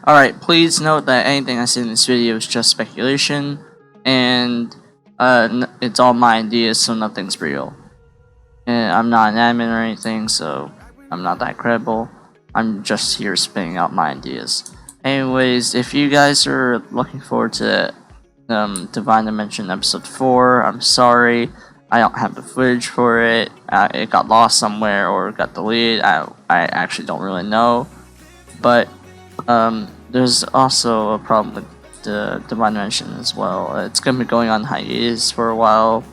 Alright, please note that anything I say in this video is just speculation, and it's all my ideas, so nothing's real. And I'm not an admin or anything, so I'm not that credible. I'm just here spitting out my ideas. Anyways, if you guys are looking forward to Divine Dimension episode 4, I'm sorry. I don't have the footage for it. It got lost somewhere or got deleted. I actually don't really know. But there's also a problem with the Divine Dimension as well. It's going to be going on hiatus for a while,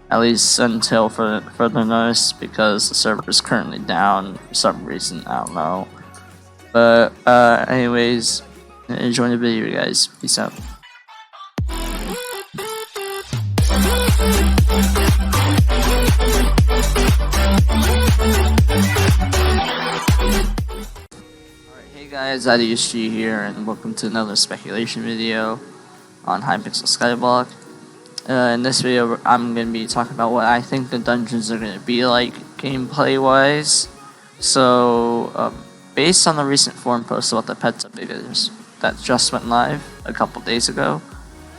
at least until further notice, because the server is currently down for some reason. I don't know. But anyways, enjoy the video, guys. Peace out. Hey guys, iDSG here, and welcome to another speculation video on Hypixel Skyblock. In this video, I'm going to be talking about what I think the dungeons are going to be like gameplay-wise. So, based on the recent forum post about the pets updaters that just went live a couple days ago,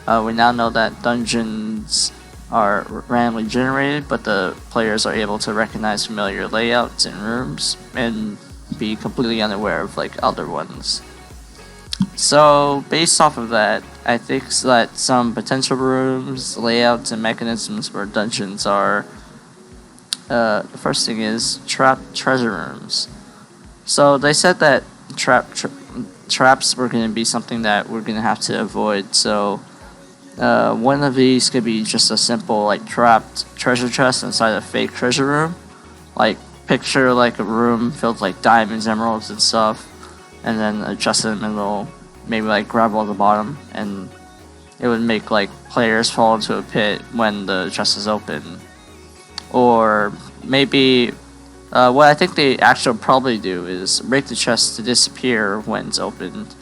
we now know that dungeons are randomly generated, but the players are able to recognize familiar layouts and rooms and be completely unaware of like other ones. So based off of that, I think that some potential rooms, layouts, and mechanisms for dungeons are the first thing is trapped treasure rooms. So they said that traps were going to be something that we're going to have to avoid. So one of these could be just a simple like trapped treasure chest inside a fake treasure room. Like picture like a room filled with like diamonds, emeralds, and stuff, and then a chest in the middle, maybe like gravel at the bottom, and it would make like players fall into a pit when the chest is open. Or maybe what I think they actually probably do is make the chest to disappear when it's opened,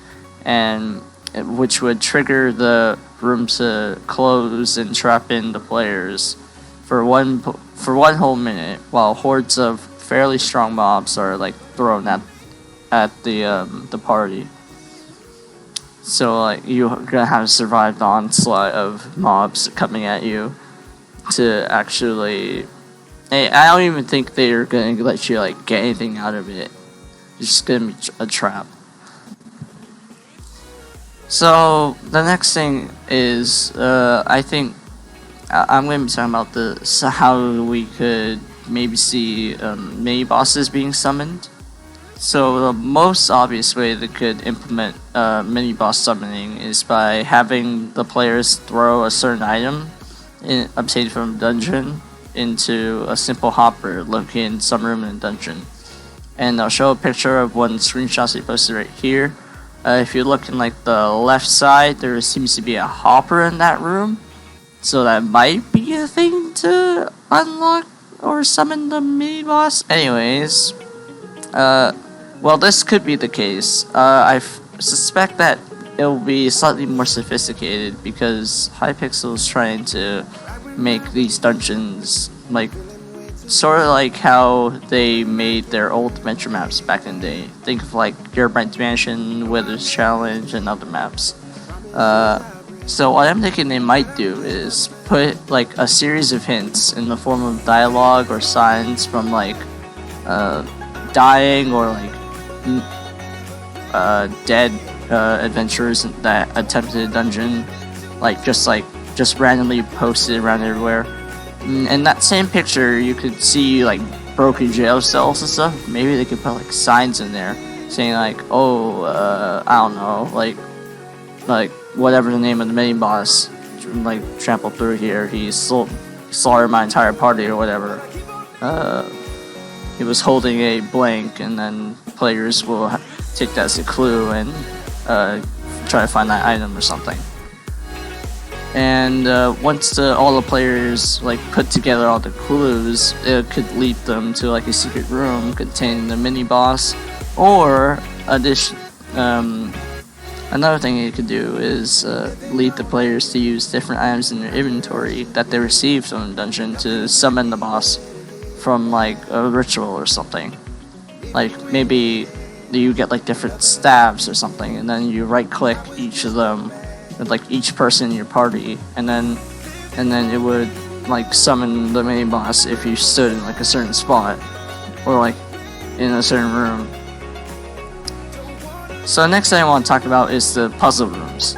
and which would trigger the room to close and trap in the players for one whole minute, while hordes of fairly strong mobs are like thrown at the party. So like you're gonna have to survive the onslaught of mobs coming at you to actually. I don't even think they're gonna let you like get anything out of it. It's just gonna be a trap. So the next thing is I think I'm going to be talking about how we could maybe see mini bosses being summoned. So the most obvious way they could implement mini boss summoning is by having the players throw a certain item obtained from a dungeon into a simple hopper located in some room in a dungeon. And I'll show a picture of one screenshot I posted right here. If you look in like the left side, there seems to be a hopper in that room. So that might be a thing to unlock or summon the mini boss. Anyways, well, this could be the case. I suspect that it'll be slightly more sophisticated because Hypixel is trying to make these dungeons like sort of like how they made their old adventure maps back in the day. Think of like Gearbright's Mansion, Wither's Challenge, and other maps. So what I'm thinking they might do is put like a series of hints in the form of dialogue or signs from like dying or like dead adventurers that attempted a dungeon, just randomly posted around everywhere. In that same picture, you could see like broken jail cells and stuff. Maybe they could put like signs in there saying like, "Oh, I don't know, like whatever the name of the mini boss, like trampled through here. He slaughtered my entire party or whatever. He was holding a blank, and then players will take that as a clue and try to find that item or something." And once all the players like put together all the clues, it could lead them to like a secret room containing the mini boss. Or another thing you could do is lead the players to use different items in their inventory that they received from the dungeon to summon the boss from like a ritual or something. Like maybe you get like different stabs or something, and then you right click each of them with like each person in your party, and then it would like summon the mini boss if you stood in like a certain spot or like in a certain room. So the next thing I want to talk about is the puzzle rooms.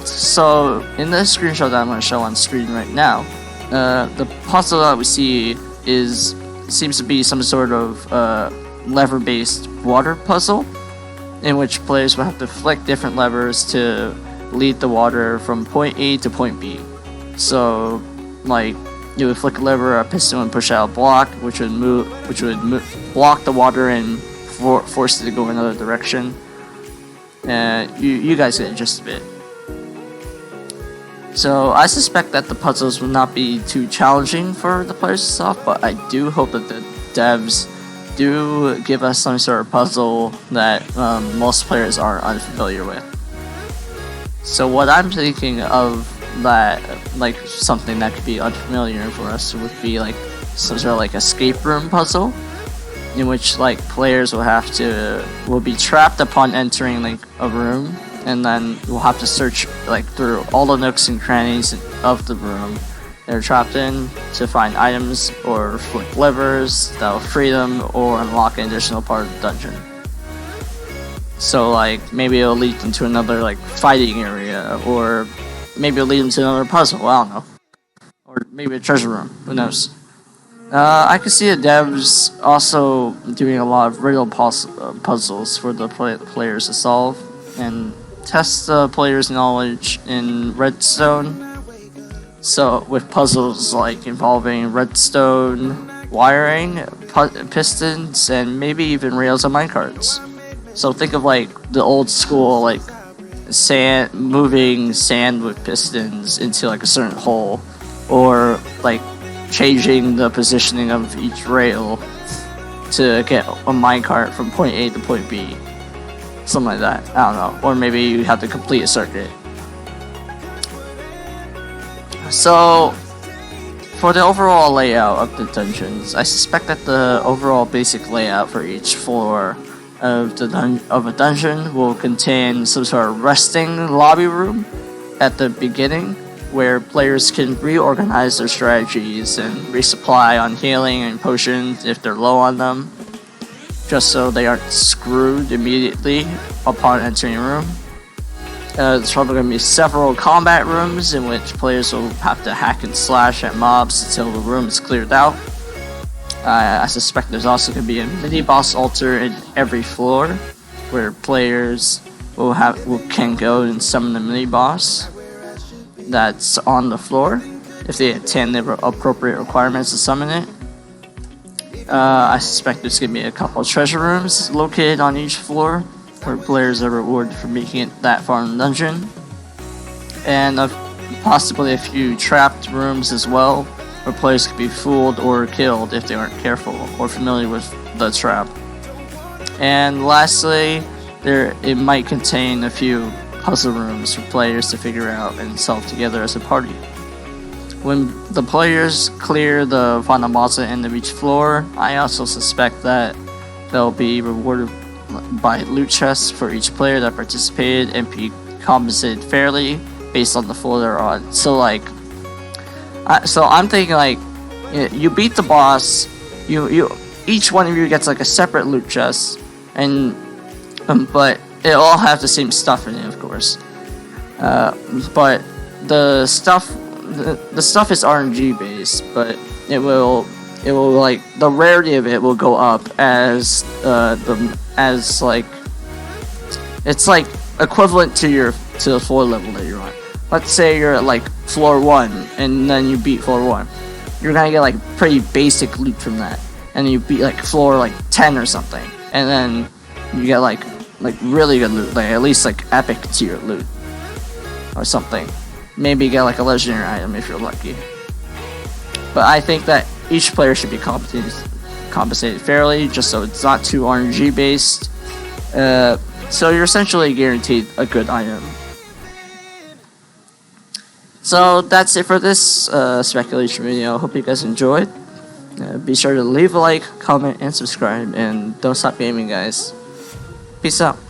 So in this screenshot that I'm going to show on screen right now, the puzzle that we see seems to be some sort of lever-based water puzzle, in which players will have to flick different levers to lead the water from point A to point B. So, like, you would flick a lever, a piston would push out a block, which would block the water and force it to go another direction. You guys get the gist of it. So I suspect that the puzzles will not be too challenging for the players to solve, but I do hope that the devs do give us some sort of puzzle that most players are unfamiliar with. So what I'm thinking of that, like something that could be unfamiliar for us, would be like some sort of like escape room puzzle, in which like players will be trapped upon entering like a room, and then we'll have to search like through all the nooks and crannies of the room they're trapped in to find items or flick levers that will free them or unlock an additional part of the dungeon. So like maybe it'll lead them to another like fighting area, or maybe it'll lead them to another puzzle, I don't know. Or maybe a treasure room, who knows. I can see the devs also doing a lot of riddle puzzles for the players to solve and test the players' knowledge in redstone. So with puzzles like involving redstone wiring, pistons, and maybe even rails and minecarts. So think of like the old school like moving sand with pistons into like a certain hole, or like changing the positioning of each rail to get a minecart from point A to point B. Something like that. I don't know. Or maybe you have to complete a circuit. So, for the overall layout of the dungeons, I suspect that the overall basic layout for each floor of a dungeon will contain some sort of resting lobby room at the beginning, where players can reorganize their strategies and resupply on healing and potions if they're low on them, just so they aren't screwed immediately upon entering a room. There's probably going to be several combat rooms in which players will have to hack and slash at mobs until the room is cleared out. I suspect there's also going to be a mini-boss altar in every floor, where players can go and summon the mini-boss that's on the floor if they attain the appropriate requirements to summon it. I suspect there's going to be a couple of treasure rooms located on each floor, where players are rewarded for making it that far in the dungeon. And possibly a few trapped rooms as well, where players could be fooled or killed if they aren't careful or familiar with the trap. And lastly, it might contain a few puzzle rooms for players to figure out and solve together as a party. When the players clear the final boss at the end of each floor, I also suspect that they'll be rewarded by loot chests for each player that participated and be compensated fairly based on the floor they're on. So I'm thinking like, you beat the boss, each one of you gets like a separate loot chest, and but it all have the same stuff in it, of course. But the stuff is RNG based, but it will like the rarity of it will go up as it's like equivalent to the floor level that you're on. Let's say you're at like floor 1 and then you beat floor 1. You're gonna get like pretty basic loot from that, and you beat like floor like 10 or something, and then you get like really good loot, like at least like epic tier loot or something. Maybe get like a legendary item if you're lucky. But I think that each player should be compensated fairly, just so it's not too RNG based. So you're essentially guaranteed a good item. So that's it for this speculation video. Hope you guys enjoyed. Be sure to leave a like, comment, and subscribe, and don't stop gaming, guys. Peace out.